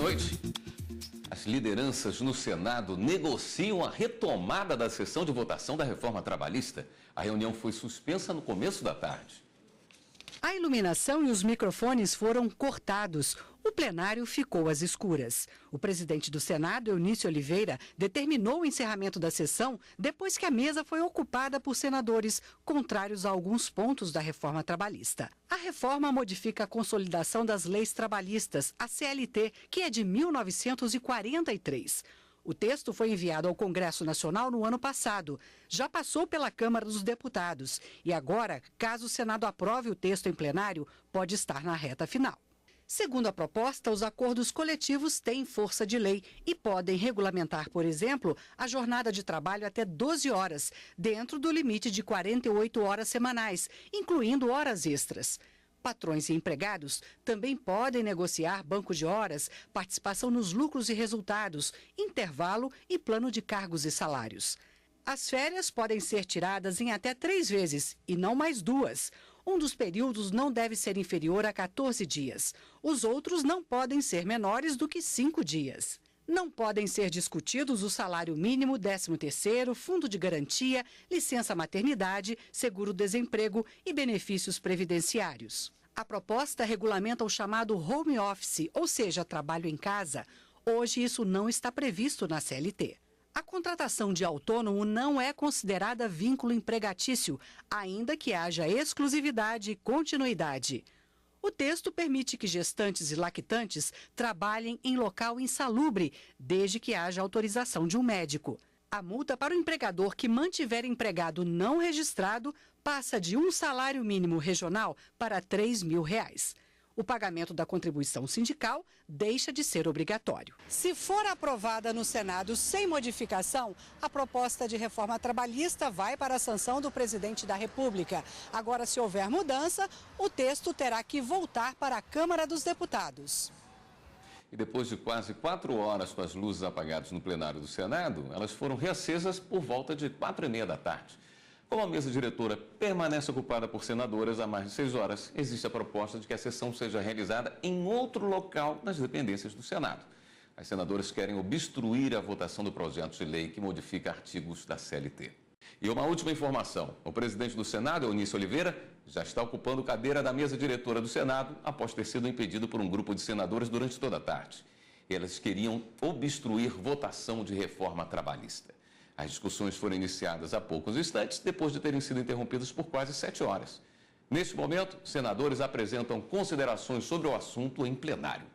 noite. As lideranças no Senado negociam a retomada da sessão de votação da reforma trabalhista. A reunião foi suspensa no começo da tarde. A iluminação e os microfones foram cortados. O plenário ficou às escuras. O presidente do Senado, Eunício Oliveira, determinou o encerramento da sessão depois que a mesa foi ocupada por senadores contrários a alguns pontos da reforma trabalhista. A reforma modifica a consolidação das leis trabalhistas, a CLT, que é de 1943. O texto foi enviado ao Congresso Nacional no ano passado. Já passou pela Câmara dos Deputados. E agora, caso o Senado aprove o texto em plenário, pode estar na reta final. Segundo a proposta, os acordos coletivos têm força de lei e podem regulamentar, por exemplo, a jornada de trabalho até 12 horas, dentro do limite de 48 horas semanais, incluindo horas extras. Patrões e empregados também podem negociar banco de horas, participação nos lucros e resultados, intervalo e plano de cargos e salários. As férias podem ser tiradas em até 3 vezes e não mais 2. Um dos períodos não deve ser inferior a 14 dias. Os outros não podem ser menores do que 5 dias. Não podem ser discutidos o salário mínimo, 13º, fundo de garantia, licença maternidade, seguro-desemprego e benefícios previdenciários. A proposta regulamenta o chamado home office, ou seja, trabalho em casa. Hoje isso não está previsto na CLT. A contratação de autônomo não é considerada vínculo empregatício, ainda que haja exclusividade e continuidade. O texto permite que gestantes e lactantes trabalhem em local insalubre, desde que haja autorização de um médico. A multa para o empregador que mantiver empregado não registrado passa de um salário mínimo regional para R$ 3.000. O pagamento da contribuição sindical deixa de ser obrigatório. Se for aprovada no Senado sem modificação, a proposta de reforma trabalhista vai para a sanção do presidente da República. Agora, se houver mudança, o texto terá que voltar para a Câmara dos Deputados. E depois de quase 4 horas com as luzes apagadas no plenário do Senado, elas foram reacesas por volta de 4h30 da tarde. Como a mesa diretora permanece ocupada por senadoras há mais de 6 horas, existe a proposta de que a sessão seja realizada em outro local nas dependências do Senado. As senadoras querem obstruir a votação do projeto de lei que modifica artigos da CLT. E uma última informação: o presidente do Senado, Eunício Oliveira, já está ocupando cadeira da mesa diretora do Senado após ter sido impedido por um grupo de senadoras durante toda a tarde. Elas queriam obstruir votação de reforma trabalhista. As discussões foram iniciadas há poucos instantes, depois de terem sido interrompidas por quase 7 horas. Neste momento, senadores apresentam considerações sobre o assunto em plenário.